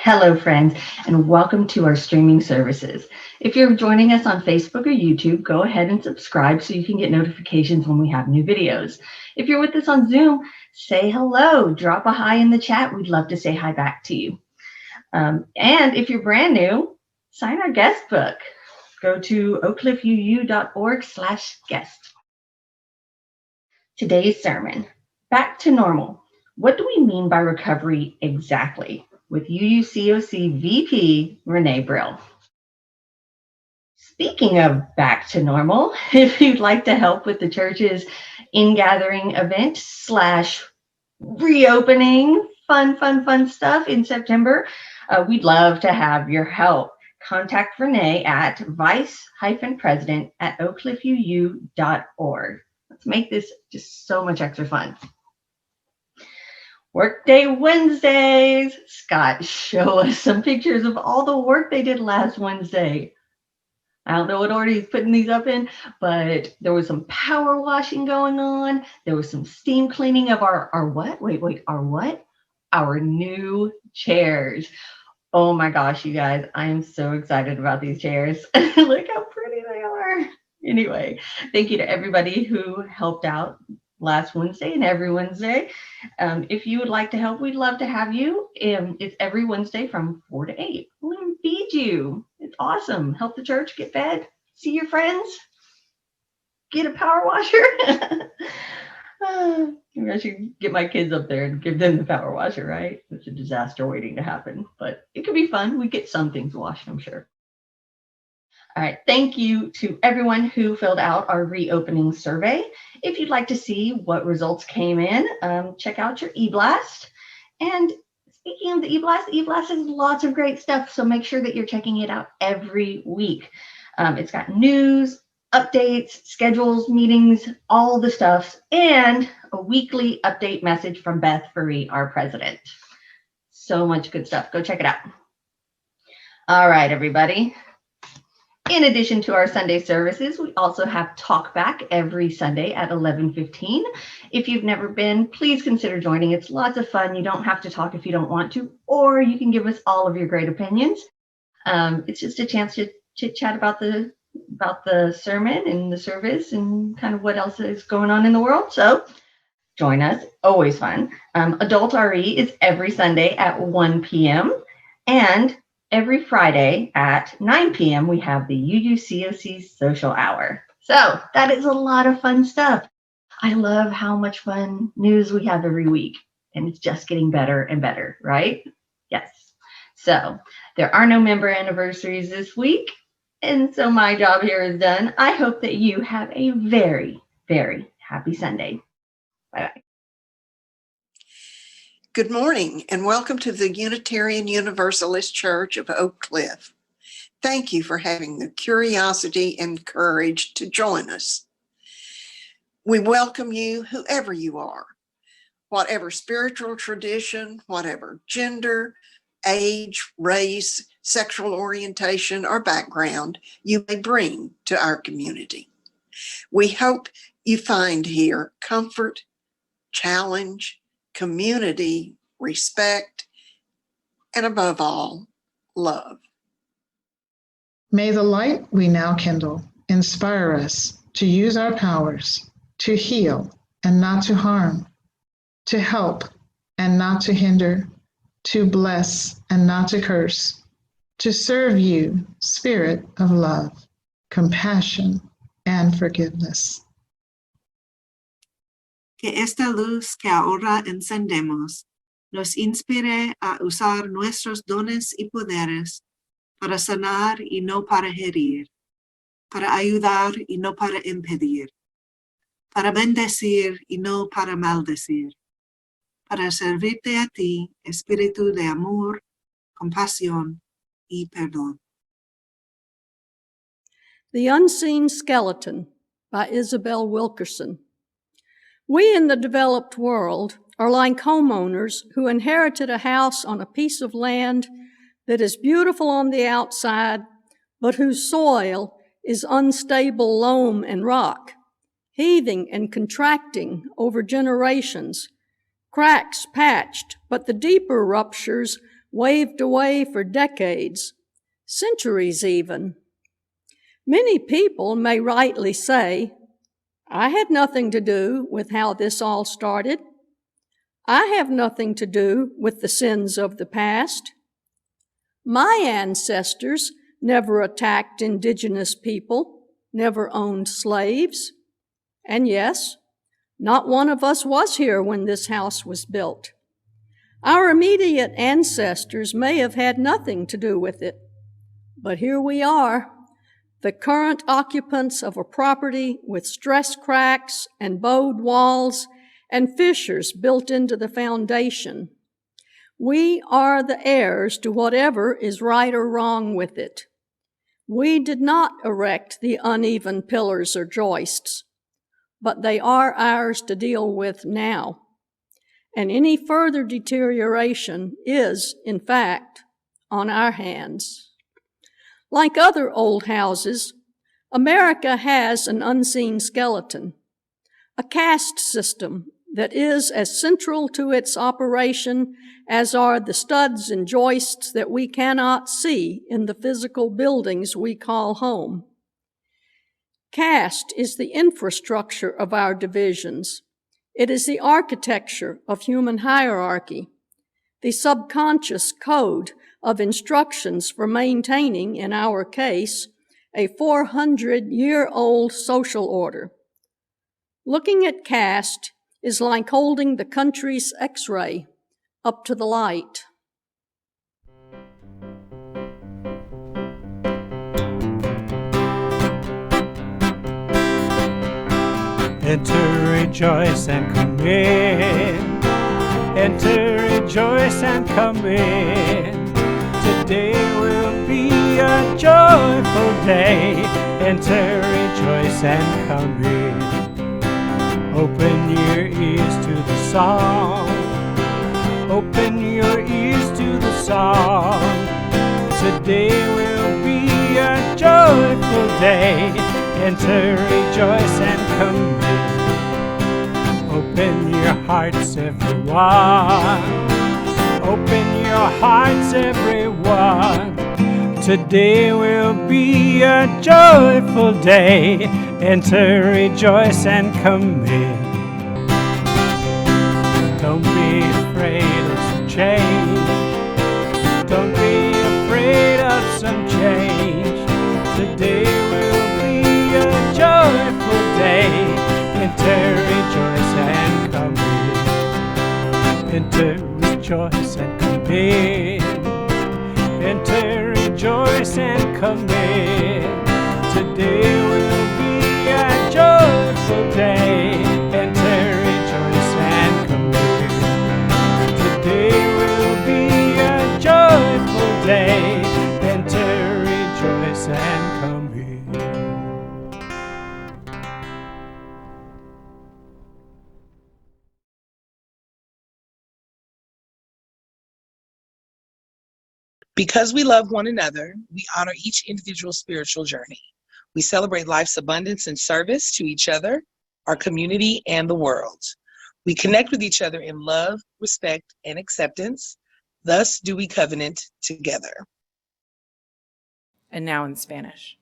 Hello, friends, and welcome to our streaming services. If you're joining us on Facebook or YouTube, go ahead and subscribe so you can get notifications when we have new videos. If you're with us on Zoom, say hello, drop a hi in the chat. We'd love to say hi back to you. And if you're brand new, sign our guest book. Go to oakcliffuu.org/guest. Today's sermon, Back to Normal. What do we mean by recovery exactly? With UUCOC VP Renée Brill. Speaking of back to normal, if you'd like to help with the church's in-gathering event / reopening, fun stuff in September, we'd love to have your help. Contact Renée at vice-president@oakcliffuu.org. Let's make this just so much extra fun. Workday Wednesdays. Scott, show us some pictures of all the work they did last Wednesday. I don't know what order he's putting these up in, but there was some power washing going on. There was some steam cleaning of our what? Our what? Our new chairs. Oh my gosh, you guys, I am so excited about these chairs. Look how pretty they are. Anyway, thank you to everybody who helped out last Wednesday and every Wednesday. If you would like to help, we'd love to have you. It's every Wednesday from 4 to 8. We'll even feed you. It's awesome. Help the church get fed. See your friends. Get a power washer. Maybe I should get my kids up there and give them the power washer, right? It's a disaster waiting to happen, but it could be fun. We get some things washed, I'm sure. All right, thank you to everyone who filled out our reopening survey. If you'd like to see what results came in, check out your e-blast. And speaking of the e-blast has lots of great stuff, so make sure that you're checking it out every week. It's got news, updates, schedules, meetings, all the stuff, and a weekly update message from Beth Furry, our president. So much good stuff. Go check it out. All right, everybody. In addition to our Sunday services, we also have Talkback every Sunday at 11:15. If you've never been, please consider joining. It's lots of fun. You don't have to talk if you don't want to, or you can give us all of your great opinions. It's just a chance to chit-chat about the sermon and the service and kind of what else is going on in the world. So join us. Always fun. Adult RE is every Sunday at 1 p.m. and every Friday at 9 p.m., we have the UUCOC Social Hour. So that is a lot of fun stuff. I love how much fun news we have every week, and it's just getting better and better, right? Yes. So there are no member anniversaries this week, and so my job here is done. I hope that you have a very, very happy Sunday. Bye-bye. Good morning and welcome to the Unitarian Universalist Church of Oak Cliff. Thank you for having the curiosity and courage to join us. We welcome you, whoever you are, whatever spiritual tradition, whatever gender, age, race, sexual orientation, or background you may bring to our community. We hope you find here comfort, challenge, community, respect, and above all, love. May the light we now kindle inspire us to use our powers to heal and not to harm, to help and not to hinder, to bless and not to curse, to serve you, Spirit of love, compassion, and forgiveness. Que esta luz que ahora encendemos nos inspire a usar nuestros dones y poderes para sanar y no para herir, para ayudar y no para impedir, para bendecir y no para maldecir, para servirte a ti, espíritu de amor, compasión y perdón. The Unseen Skeleton by Isabel Wilkerson. We in the developed world are like homeowners who inherited a house on a piece of land that is beautiful on the outside, but whose soil is unstable loam and rock, heaving and contracting over generations, cracks patched, but the deeper ruptures waved away for decades, centuries even. Many people may rightly say, I had nothing to do with how this all started. I have nothing to do with the sins of the past. My ancestors never attacked indigenous people, never owned slaves. And yes, not one of us was here when this house was built. Our immediate ancestors may have had nothing to do with it. But here we are, the current occupants of a property with stress cracks and bowed walls and fissures built into the foundation. We are the heirs to whatever is right or wrong with it. We did not erect the uneven pillars or joists, but they are ours to deal with now. And any further deterioration is, in fact, on our hands. Like other old houses, America has an unseen skeleton, a caste system that is as central to its operation as are the studs and joists that we cannot see in the physical buildings we call home. Caste is the infrastructure of our divisions. It is the architecture of human hierarchy, the subconscious code of instructions for maintaining, in our case, a 400-year-old social order. Looking at caste is like holding the country's X-ray up to the light. Enter, rejoice, and come in. Enter, rejoice, and come in. Today will be a joyful day. Enter, rejoice, and come in. Open your ears to the song. Open your ears to the song. Today will be a joyful day. Enter, rejoice, and come in. Open your hearts, everyone. Open your hearts, everyone. Today will be a joyful day. Enter, rejoice, and come in. Don't be afraid of some change. Don't be afraid of some change. Today will be a joyful day. Enter, rejoice, and come in. Enter, rejoice, and come in. Enter, rejoice, and come in. Today will be a joyful day. Enter, rejoice, and come in. Today will be a joyful day. Enter, rejoice, and come in. Because we love one another, we honor each individual spiritual journey. We celebrate life's abundance and service to each other, our community, and the world. We connect with each other in love, respect, and acceptance. Thus do we covenant together. And now in Spanish.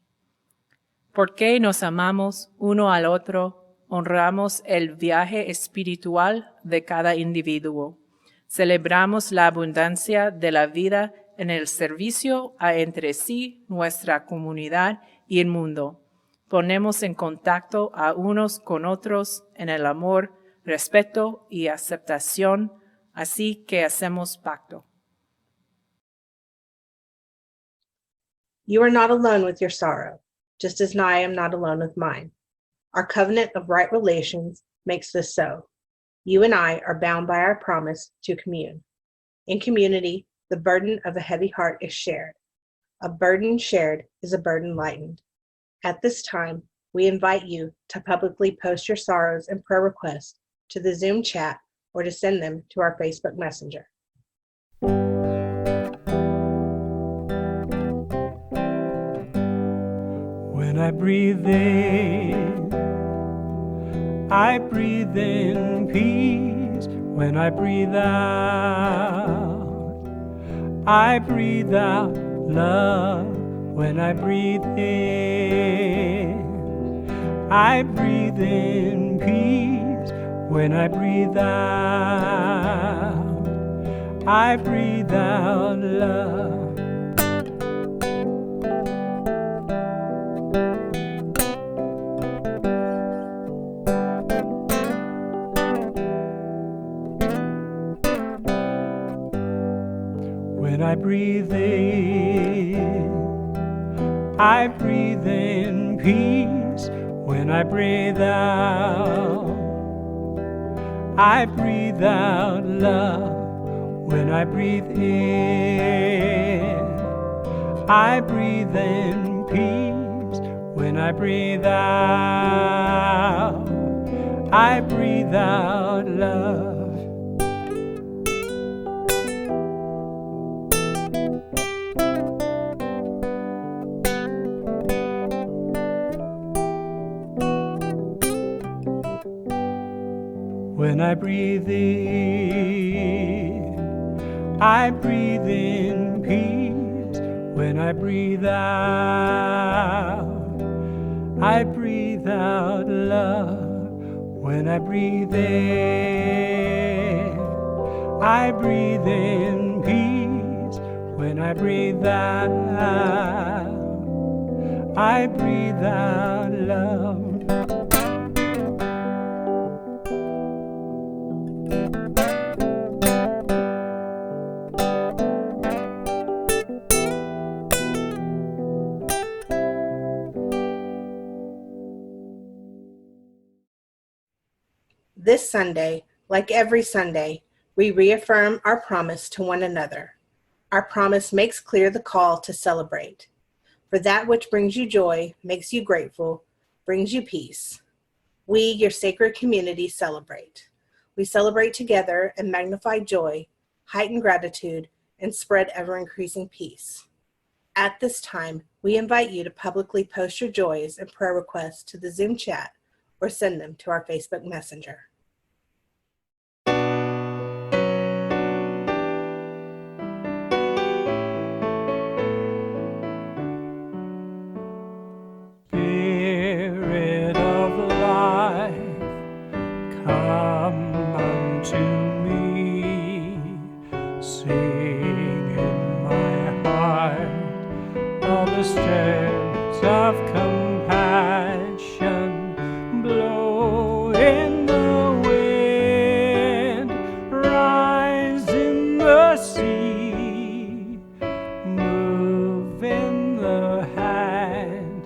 Porque nos amamos uno al otro, honramos el viaje espiritual de cada individuo. Celebramos la abundancia de la vida en el servicio a entre sí, nuestra comunidad y el mundo. Ponemos en contacto a unos con otros en el amor, respeto y aceptación, así que hacemos pacto. You are not alone with your sorrow, just as I am not alone with mine. Our covenant of right relations makes this so. You and I are bound by our promise to commune. In community, the burden of a heavy heart is shared. A burden shared is a burden lightened. At this time, we invite you to publicly post your sorrows and prayer requests to the Zoom chat or to send them to our Facebook Messenger. When I breathe in peace. When I breathe out, I breathe out love when I breathe in. I breathe in peace when I breathe out. I breathe out love. When I breathe in, I breathe in peace. When I breathe out, I breathe out love. When I breathe in, I breathe in peace. When I breathe out, I breathe out love. When I breathe in, I breathe in peace. When I breathe out, I breathe out love. When I breathe in, I breathe in peace. When I breathe out, I breathe out love. This Sunday, like every Sunday, we reaffirm our promise to one another. Our promise makes clear the call to celebrate. For that which brings you joy, makes you grateful, brings you peace. We, your sacred community, celebrate. We celebrate together and magnify joy, heighten gratitude, and spread ever-increasing peace. At this time, we invite you to publicly post your joys and prayer requests to the Zoom chat or send them to our Facebook Messenger. Spirit of life, come unto me. Sing in my heart all the steps of compassion. Blow in the wind, rise in the sea, move in the hand,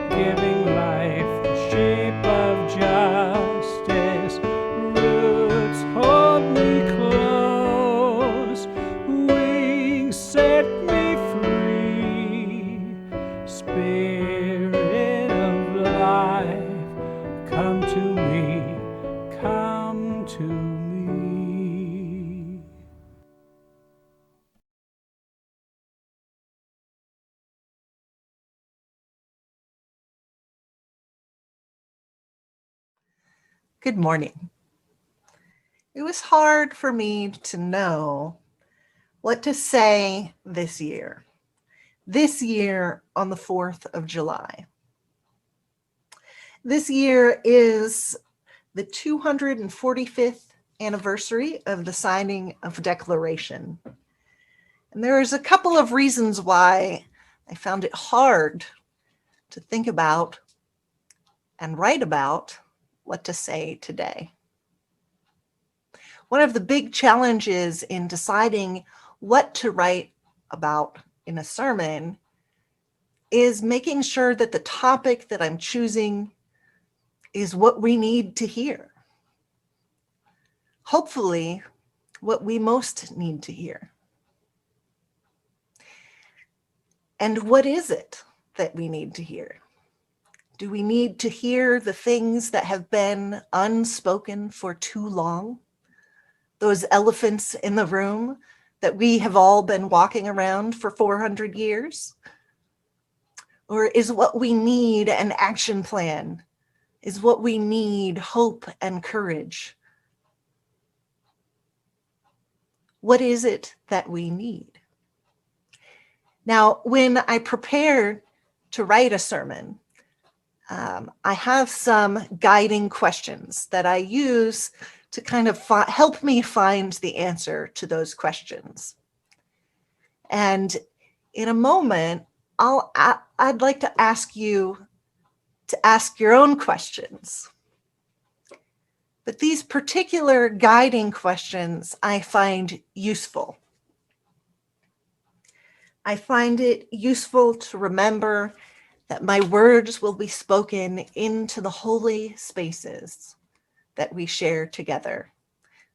giving life the shape of justice. Roots hold me close, wings set me free. Spirit of life, come to me, come to me. Good morning. It was hard for me to know what to say this year on the 4th of July. This year is the 245th anniversary of the signing of Declaration. And there's a couple of reasons why I found it hard to think about and write about what to say today. One of the big challenges in deciding what to write about in a sermon is making sure that the topic that I'm choosing is what we need to hear. Hopefully, what we most need to hear. And what is it that we need to hear? Do we need to hear the things that have been unspoken for too long? Those elephants in the room that we have all been walking around for 400 years? Or is what we need an action plan? Is what we need hope and courage? What is it that we need? Now, when I prepare to write a sermon, I have some guiding questions that I use to kind of help me find the answer to those questions. And in a moment, I'd like to ask you to ask your own questions. But these particular guiding questions I find useful. I find it useful to remember that my words will be spoken into the holy spaces that we share together,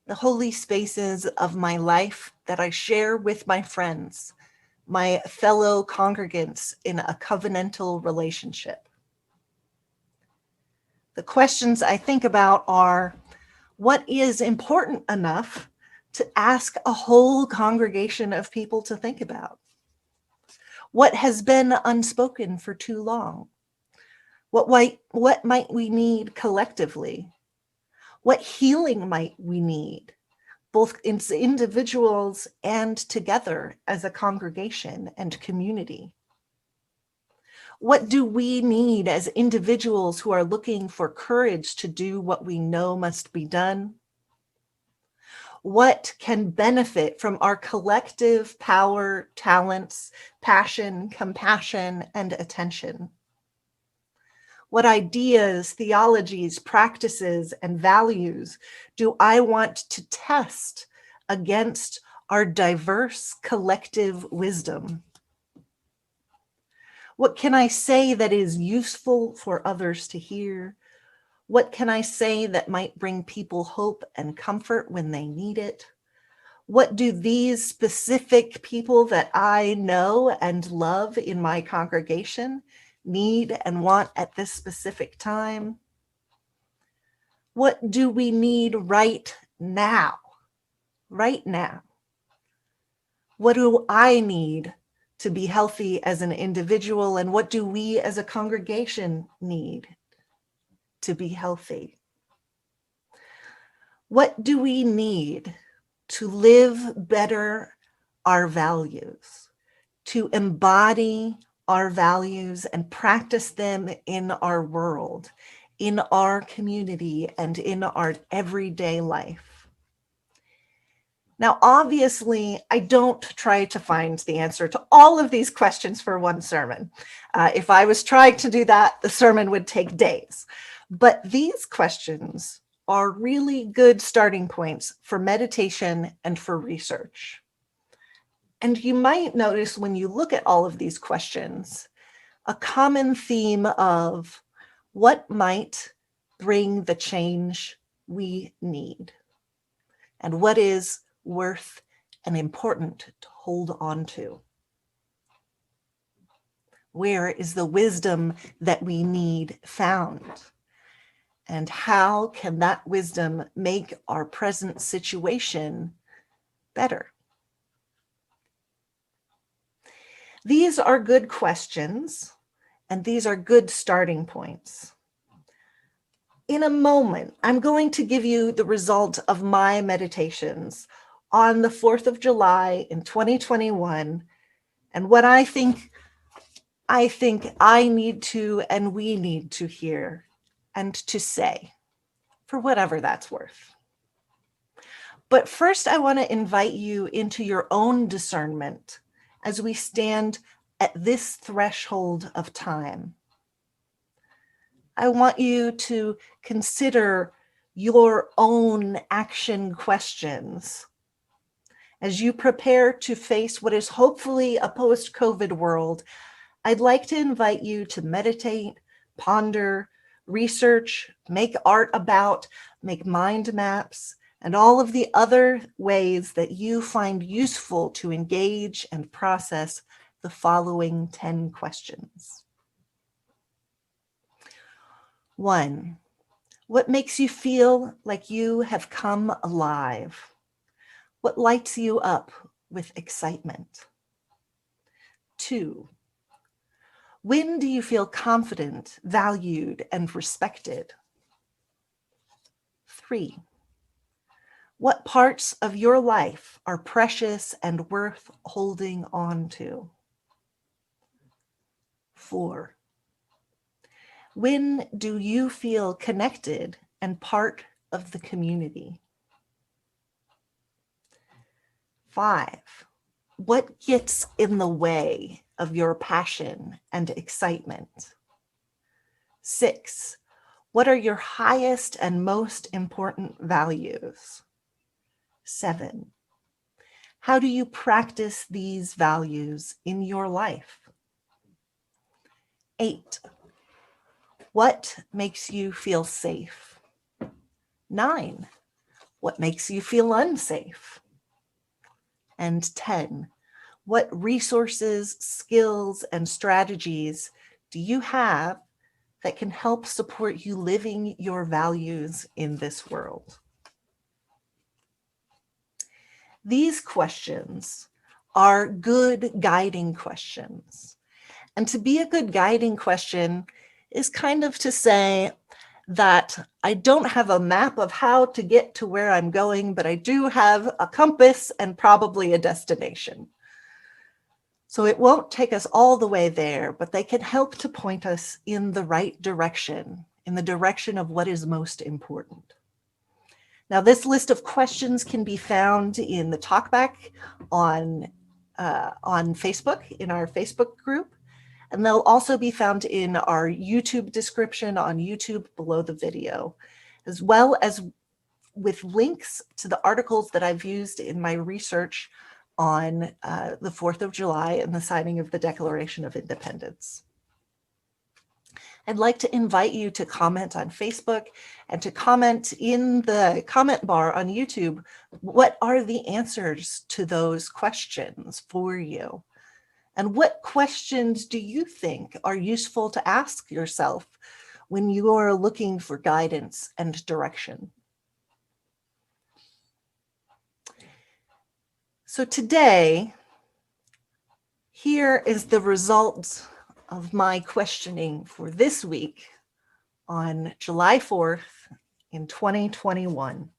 the holy spaces of my life that I share with my friends, my fellow congregants in a covenantal relationship. The questions I think about are, what is important enough to ask a whole congregation of people to think about? What has been unspoken for too long? What might we need collectively? What healing might we need, both as individuals and together as a congregation and community? What do we need as individuals who are looking for courage to do what we know must be done? What can benefit from our collective power, talents, passion, compassion, and attention? What ideas, theologies, practices, and values do I want to test against our diverse collective wisdom? What can I say that is useful for others to hear? What can I say that might bring people hope and comfort when they need it? What do these specific people that I know and love in my congregation need and want at this specific time? What do we need right now? Right now. What do I need to be healthy as an individual, and what do we as a congregation need to be healthy? What do we need to live better our values, to embody our values and practice them in our world, in our community, and in our everyday life? Now, obviously, I don't try to find the answer to all of these questions for one sermon. If I was trying to do that, the sermon would take days. But these questions are really good starting points for meditation and for research. And you might notice when you look at all of these questions, a common theme of what might bring the change we need, and what is worth and important to hold on to. Where is the wisdom that we need found? And how can that wisdom make our present situation better? These are good questions, and these are good starting points. In a moment, I'm going to give you the result of my meditations on the 4th of July in 2021, and what I think I need to and we need to hear and to say, for whatever that's worth. But first, I want to invite you into your own discernment as we stand at this threshold of time. I want you to consider your own action questions as you prepare to face what is hopefully a post-COVID world. I'd like to invite you to meditate, ponder, research, make art about, make mind maps, and all of the other ways that you find useful to engage and process the following 10 questions. 1, what makes you feel like you have come alive? What lights you up with excitement? 2, when do you feel confident, valued, and respected? 3, what parts of your life are precious and worth holding on to? 4. When do you feel connected and part of the community? 5. What gets in the way of your passion and excitement? 6. What are your highest and most important values? 7. How do you practice these values in your life? 8. What makes you feel safe? 9. What makes you feel unsafe? And 10. What resources, skills, and strategies do you have that can help support you living your values in this world? These questions are good guiding questions. And to be a good guiding question is kind of to say that I don't have a map of how to get to where I'm going, but I do have a compass and probably a destination. So it won't take us all the way there, but they can help to point us in the right direction, in the direction of what is most important. Now, this list of questions can be found in the talkback on Facebook, in our Facebook group, and they'll also be found in our YouTube description on YouTube below the video, as well as with links to the articles that I've used in my research on the 4th of July and the signing of the Declaration of Independence. I'd like to invite you to comment on Facebook and to comment in the comment bar on YouTube. What are the answers to those questions for you? And what questions do you think are useful to ask yourself when you are looking for guidance and direction? So today, here is the result of my questioning for this week on July 4th in 2021,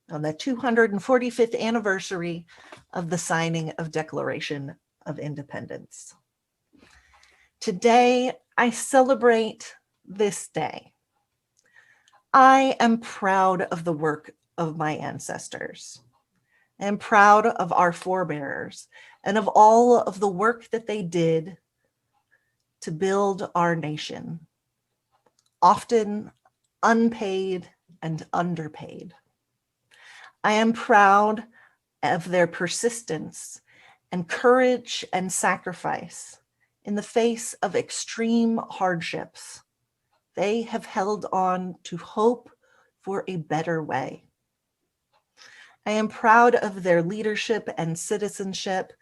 on the 245th anniversary of the signing of Declaration of Independence. Today, I celebrate this day. I am proud of the work of my ancestors. I am proud of our forebears and of all of the work that they did to build our nation, often unpaid and underpaid. I am proud of their persistence and courage and sacrifice in the face of extreme hardships. They have held on to hope for a better way. I am proud of their leadership and citizenship,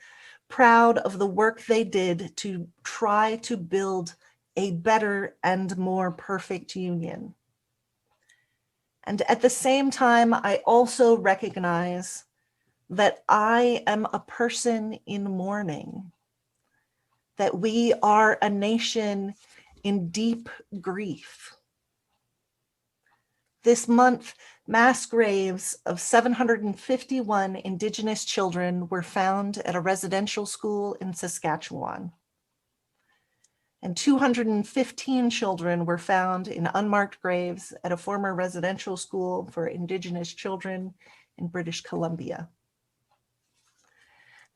proud of the work they did to try to build a better and more perfect union. And at the same time, I also recognize that I am a person in mourning, that we are a nation in deep grief. This month, mass graves of 751 Indigenous children were found at a residential school in Saskatchewan. And 215 children were found in unmarked graves at a former residential school for Indigenous children in British Columbia.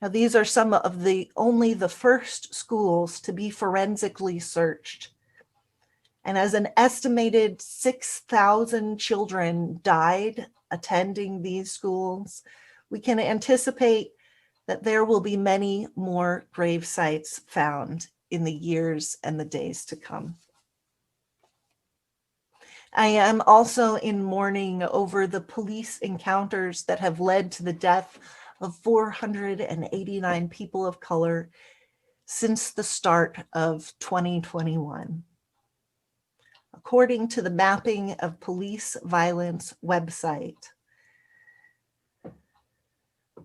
Now, these are some of only the first schools to be forensically searched. And as an estimated 6,000 children died attending these schools, we can anticipate that there will be many more grave sites found in the years and the days to come. I am also in mourning over the police encounters that have led to the death of 489 people of color since the start of 2021. According to the Mapping of Police Violence website,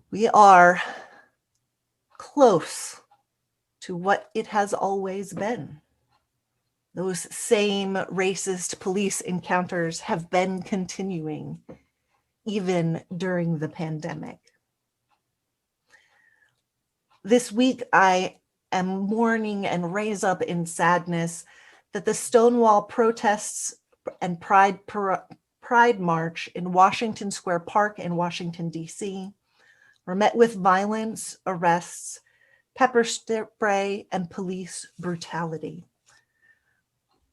we are close to what it has always been. Those same racist police encounters have been continuing even during the pandemic. This week, I and mourning and raise up in sadness that the Stonewall protests and Pride March in Washington Square Park in Washington, D.C. were met with violence, arrests, pepper spray, and police brutality,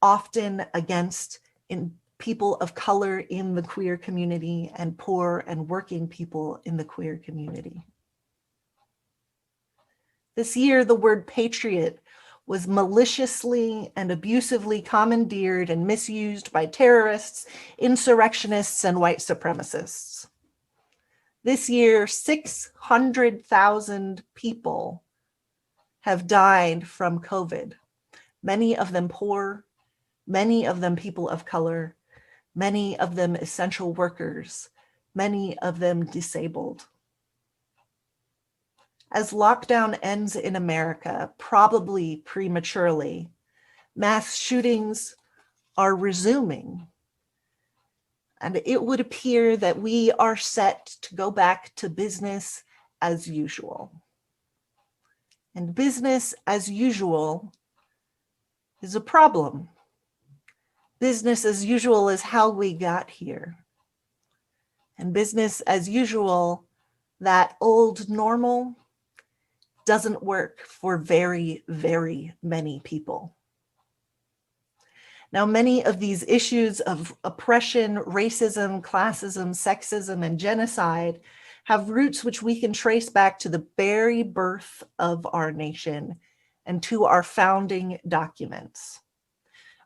often against people of color in the queer community and poor and working people in the queer community. This year, the word patriot was maliciously and abusively commandeered and misused by terrorists, insurrectionists, and white supremacists. This year, 600,000 people have died from COVID, many of them poor, many of them people of color, many of them essential workers, many of them disabled. As lockdown ends in America, probably prematurely, mass shootings are resuming. And it would appear that we are set to go back to business as usual. And business as usual is a problem. Business as usual is how we got here. And business as usual, that old normal, doesn't work for very, very many people. Now, many of these issues of oppression, racism, classism, sexism, and genocide have roots which we can trace back to the very birth of our nation and to our founding documents.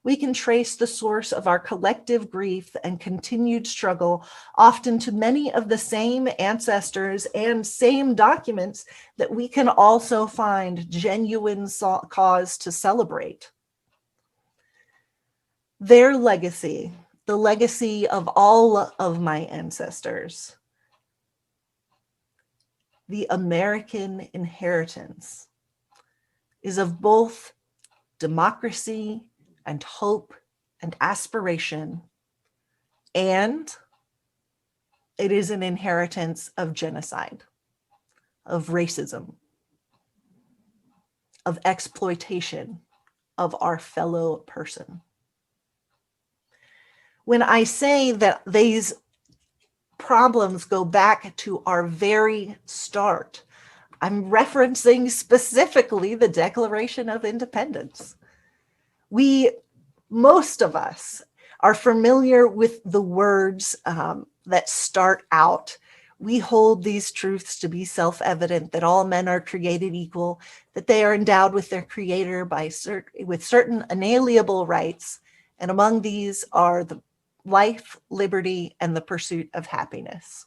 We can trace the source of our collective grief and continued struggle often to many of the same ancestors and same documents that we can also find genuine cause to celebrate. Their legacy, the legacy of all of my ancestors, the American inheritance, is of both democracy and hope and aspiration, and it is an inheritance of genocide, of racism, of exploitation of our fellow person. When I say that these problems go back to our very start, I'm referencing specifically the Declaration of Independence. Most of us are familiar with the words that start out. We hold these truths to be self-evident, that all men are created equal, that they are endowed with their creator with certain inalienable rights, and among these are the life, liberty, and the pursuit of happiness.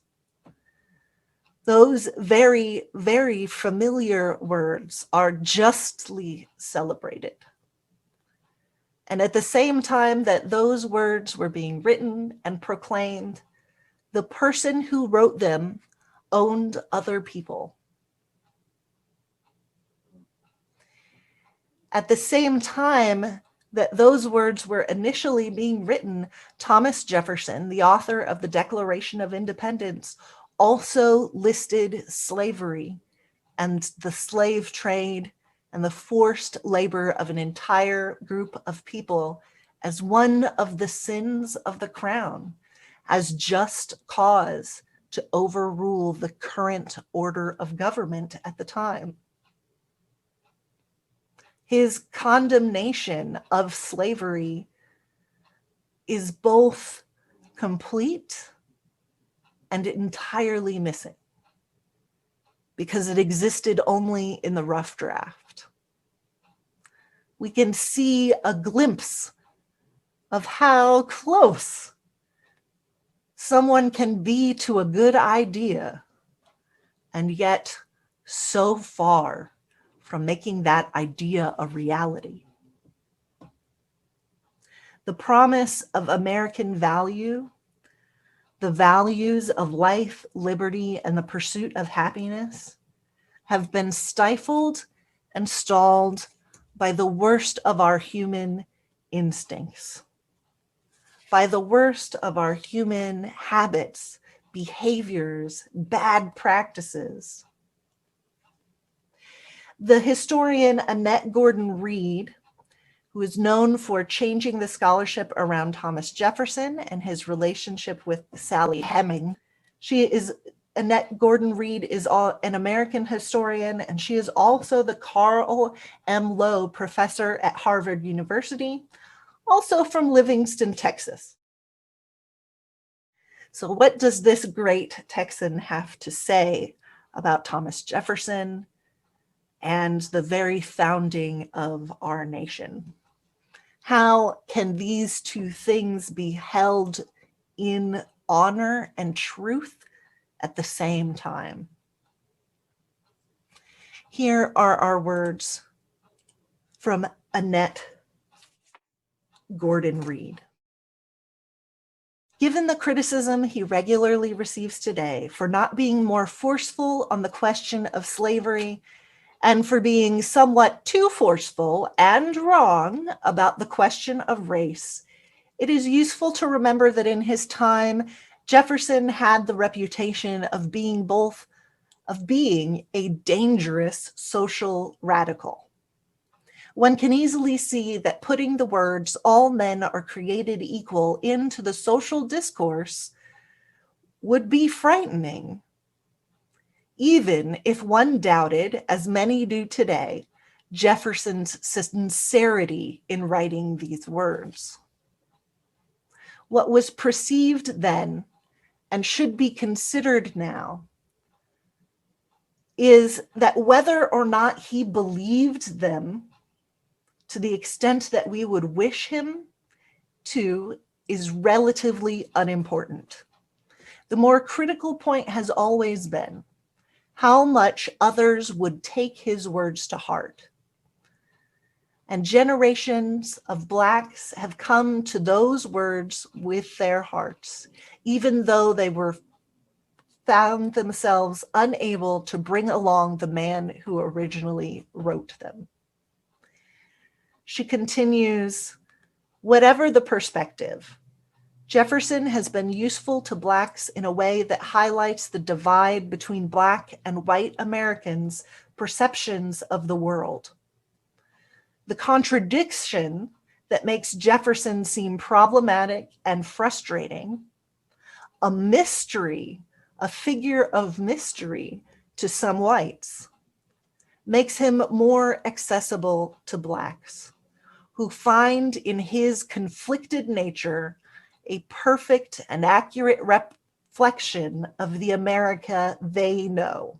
Those very, very familiar words are justly celebrated. And at the same time that those words were being written and proclaimed, the person who wrote them owned other people. At the same time that those words were initially being written, Thomas Jefferson, the author of the Declaration of Independence, also listed slavery and the slave trade and the forced labor of an entire group of people as one of the sins of the crown, as just cause to overrule the current order of government at the time. His condemnation of slavery is both complete and entirely missing because it existed only in the rough draft. We can see a glimpse of how close someone can be to a good idea and yet so far from making that idea a reality. The promise of American value, the values of life, liberty, and the pursuit of happiness have been stifled and stalled by the worst of our human instincts, by the worst of our human habits, behaviors, bad practices. The historian Annette Gordon Reed, who is known for changing the scholarship around Thomas Jefferson and his relationship with Sally Heming. Annette Gordon Reed is an American historian, and she is also the Carl M. Lowe Professor at Harvard University, also from Livingston, Texas. So what does this great Texan have to say about Thomas Jefferson and the very founding of our nation? How can these two things be held in honor and truth at the same time? Here are our words from Annette Gordon Reed. Given the criticism he regularly receives today for not being more forceful on the question of slavery and for being somewhat too forceful and wrong about the question of race, it is useful to remember that in his time, Jefferson had the reputation of being a dangerous social radical. One can easily see that putting the words "all men are created equal" into the social discourse would be frightening, even if one doubted, as many do today, Jefferson's sincerity in writing these words. What was perceived then and should be considered now is that whether or not he believed them to the extent that we would wish him to is relatively unimportant. The more critical point has always been how much others would take his words to heart. And generations of Blacks have come to those words with their hearts, even though they found themselves unable to bring along the man who originally wrote them. She continues, whatever the perspective, Jefferson has been useful to Blacks in a way that highlights the divide between Black and white Americans' perceptions of the world. The contradiction that makes Jefferson seem problematic and frustrating, a mystery, a figure of mystery to some whites, makes him more accessible to Blacks, who find in his conflicted nature a perfect and accurate reflection of the America they know,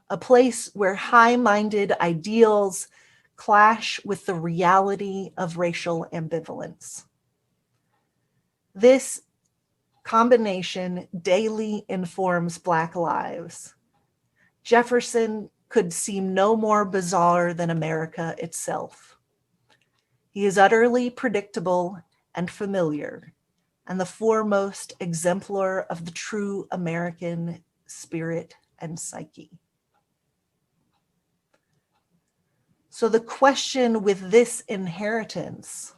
a place where high-minded ideals clash with the reality of racial ambivalence. This combination daily informs Black lives. Jefferson could seem no more bizarre than America itself. He is utterly predictable and familiar, and the foremost exemplar of the true American spirit and psyche. So the question with this inheritance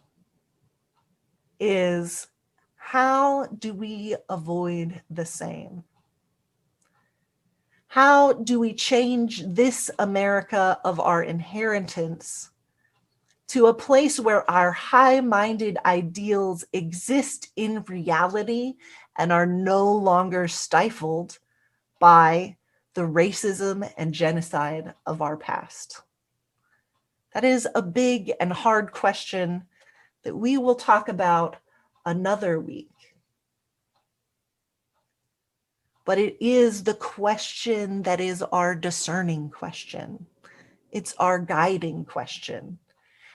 is, how do we avoid the same? How do we change this America of our inheritance to a place where our high-minded ideals exist in reality and are no longer stifled by the racism and genocide of our past? That is a big and hard question that we will talk about another week. But it is the question that is our discerning question. It's our guiding question.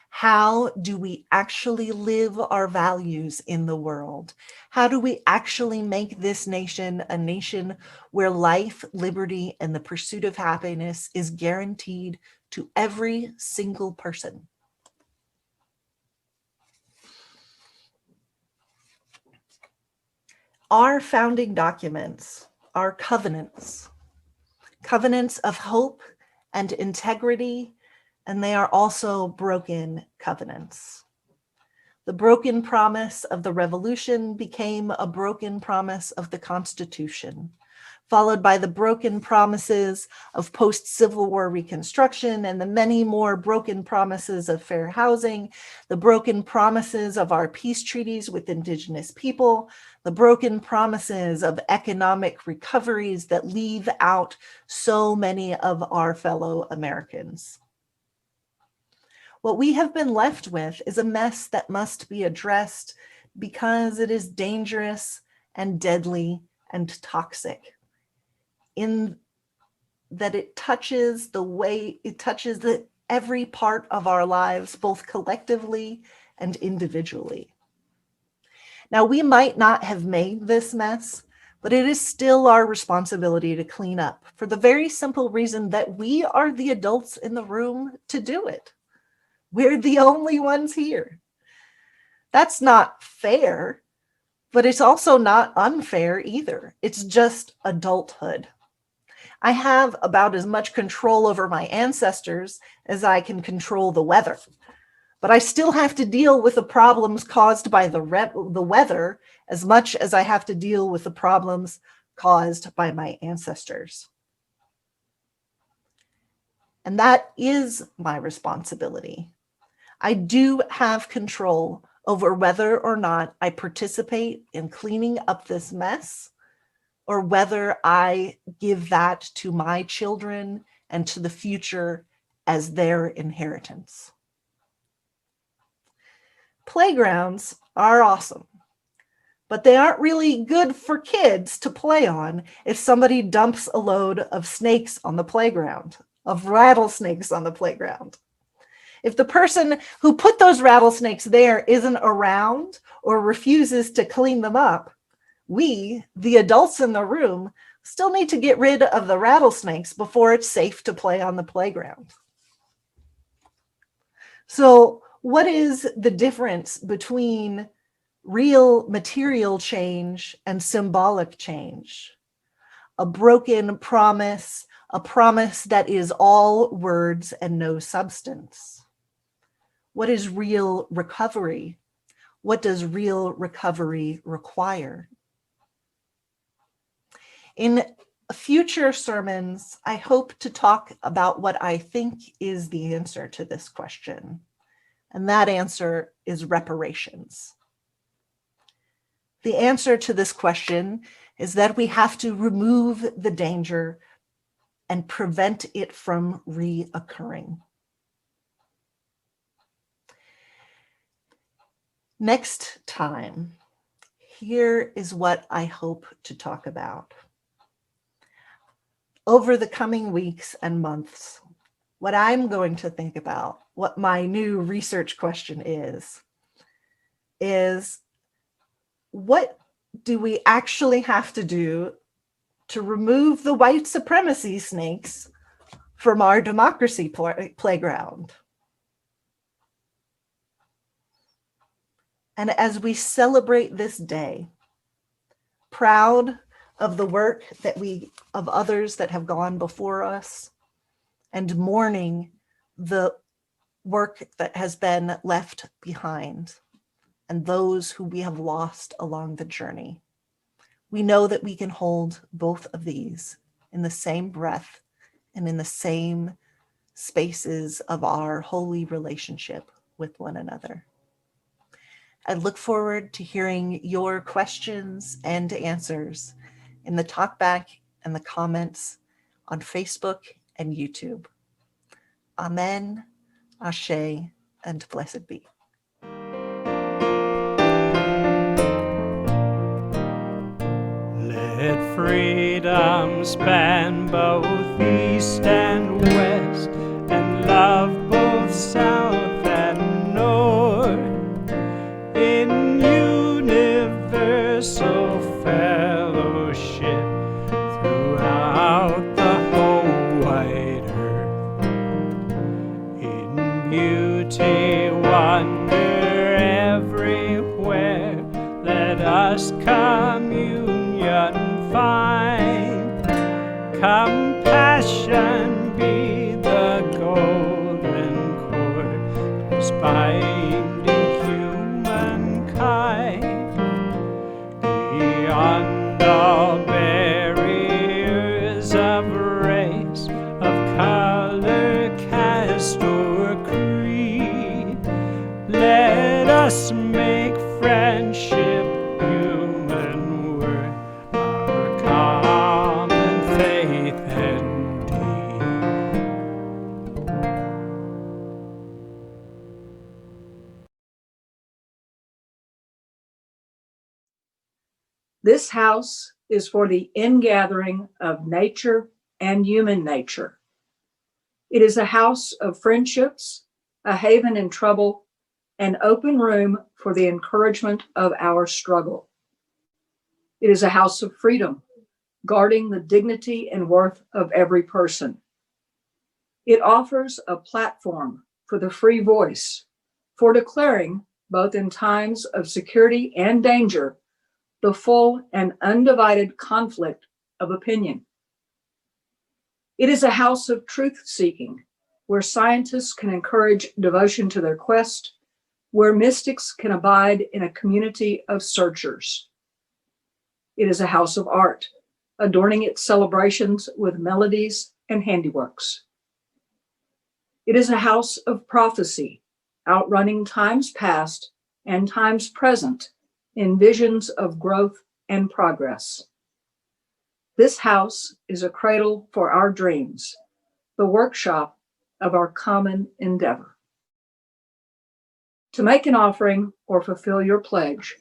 How do we actually live our values in the world? How do we actually make this nation a nation where life, liberty, and the pursuit of happiness is guaranteed to every single person? Our founding documents are covenants of hope and integrity, and they are also broken covenants. The broken promise of the Revolution became a broken promise of the Constitution. followed by the broken promises of post-Civil War Reconstruction and the many more broken promises of fair housing, the broken promises of our peace treaties with Indigenous people, the broken promises of economic recoveries that leave out so many of our fellow Americans. What we have been left with is a mess that must be addressed because it is dangerous and deadly and toxic, in that it touches every part of our lives, both collectively and individually. Now, we might not have made this mess, but it is still our responsibility to clean up, for the very simple reason that we are the adults in the room to do it. We're the only ones here. That's not fair, but it's also not unfair either. It's just adulthood. I have about as much control over my ancestors as I can control the weather, but I still have to deal with the problems caused by the weather as much as I have to deal with the problems caused by my ancestors. And that is my responsibility. I do have control over whether or not I participate in cleaning up this mess, or whether I give that to my children and to the future as their inheritance. Playgrounds are awesome, but they aren't really good for kids to play on if somebody dumps a load of snakes on the playground, of rattlesnakes on the playground. If the person who put those rattlesnakes there isn't around or refuses to clean them up, we, the adults in the room, still need to get rid of the rattlesnakes before it's safe to play on the playground. So, what is the difference between real material change and symbolic change? A broken promise, a promise that is all words and no substance. What is real recovery? What does real recovery require? In future sermons, I hope to talk about what I think is the answer to this question. And that answer is reparations. The answer to this question is that we have to remove the danger and prevent it from reoccurring. Next time, here is what I hope to talk about. Over the coming weeks and months, what I'm going to think about, what my new research question is what do we actually have to do to remove the white supremacy snakes from our democracy playground? And as we celebrate this day, proud of the work of others that have gone before us, and mourning the work that has been left behind and those who we have lost along the journey, we know that we can hold both of these in the same breath and in the same spaces of our holy relationship with one another. I look forward to hearing your questions and answers in the talkback and the comments on Facebook and YouTube. Amen, Ashe, and blessed be. Let freedom span both east and west, and love both south and north, in universal fellowship throughout the whole wide earth. In beauty, wonder everywhere, let us communion find. Compassion be the golden cord, binding humankind. Beyond all barriers Let's make friendship human word, our common faith and deed. This house is for the ingathering of nature and human nature. It is a house of friendships, a haven in trouble, an open room for the encouragement of our struggle. It is a house of freedom, guarding the dignity and worth of every person. It offers a platform for the free voice, for declaring, both in times of security and danger, the full and undivided conflict of opinion. It is a house of truth-seeking, where scientists can encourage devotion to their quest, where mystics can abide in a community of searchers. It is a house of art, adorning its celebrations with melodies and handiworks. It is a house of prophecy, outrunning times past and times present in visions of growth and progress. This house is a cradle for our dreams, the workshop of our common endeavor. To make an offering or fulfill your pledge,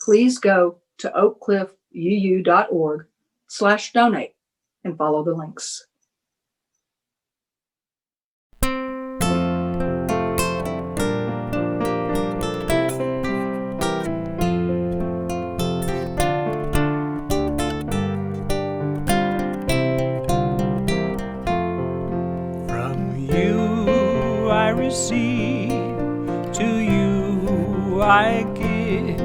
please go to oakcliffuu.org/donate and follow the links. From you I receive, to you I give,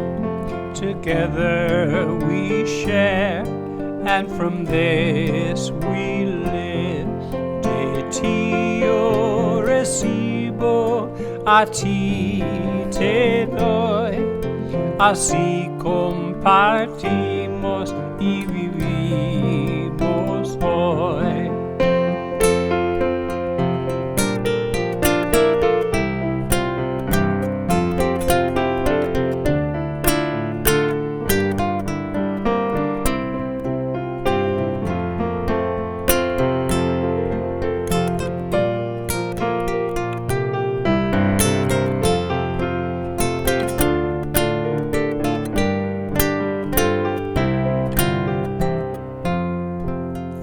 together we share, and from this we live. De ti yo recibo, a ti te doy, así compartimos y vivimos hoy.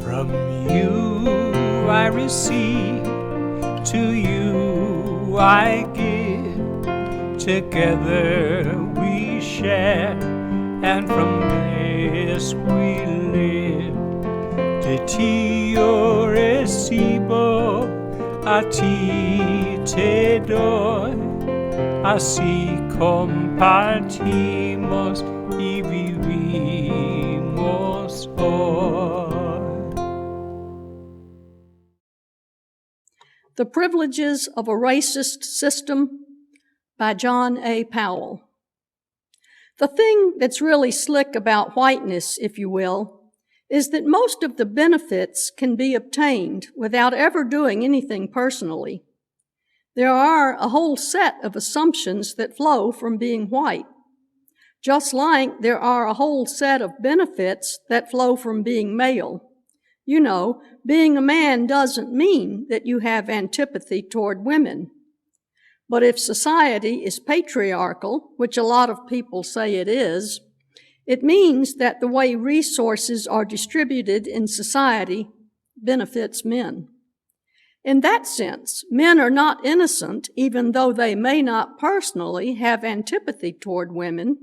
From you I receive, to you I give, together we share, and from this we live. De ti yo recibo, a ti te doy, así compartimos y vivimos hoy. The Privileges of a Racist System by John A. Powell. The thing that's really slick about whiteness, if you will, is that most of the benefits can be obtained without ever doing anything personally. There are a whole set of assumptions that flow from being white, just like there are a whole set of benefits that flow from being male. You know, being a man doesn't mean that you have antipathy toward women. But if society is patriarchal, which a lot of people say it is, it means that the way resources are distributed in society benefits men. In that sense, men are not innocent, even though they may not personally have antipathy toward women.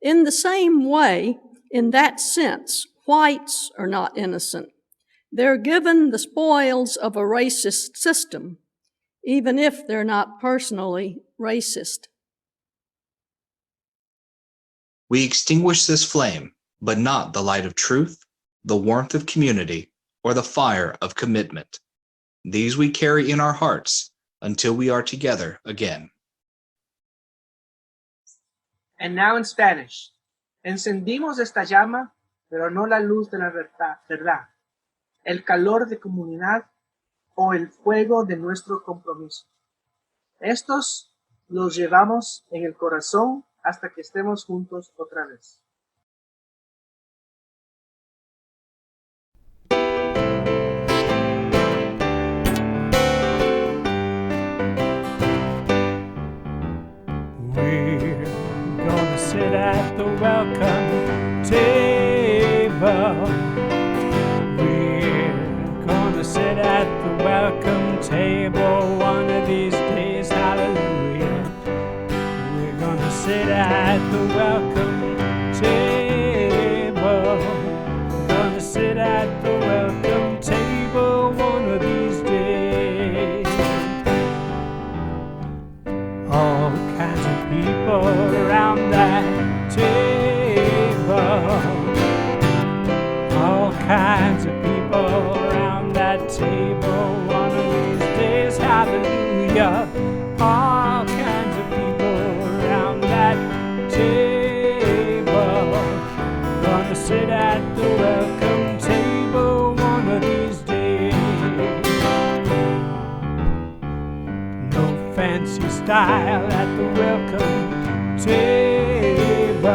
In the same way, in that sense, whites are not innocent. They're given the spoils of a racist system, even if they're not personally racist. We extinguish this flame, but not the light of truth, the warmth of community, or the fire of commitment. These we carry in our hearts until we are together again. And now in Spanish. Encendimos esta llama, pero no la luz de la verdad, el calor de comunidad o el fuego de nuestro compromiso. Estos los llevamos en el corazón hasta que estemos juntos otra vez. We're gonna sit at the welcome table. We're gonna sit at the welcome table one of these days, hallelujah. We're gonna sit at the welcome table. Gonna sit at the welcome table one of these days. All kinds of people around that table. All kinds of people around that table one of these days, hallelujah. All kinds of people around that table. Gonna sit at the welcome table one of these days. No fancy style at the welcome table.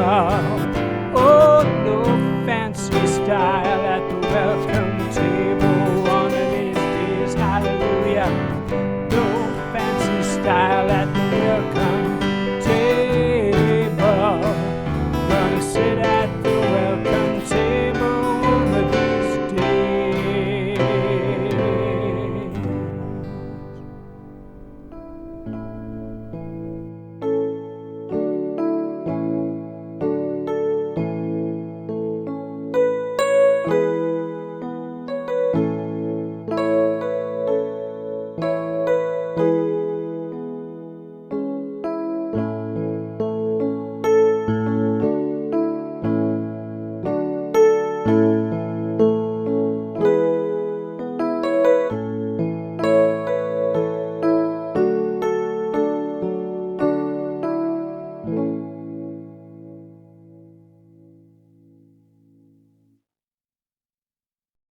Oh, no fancy style at the welcome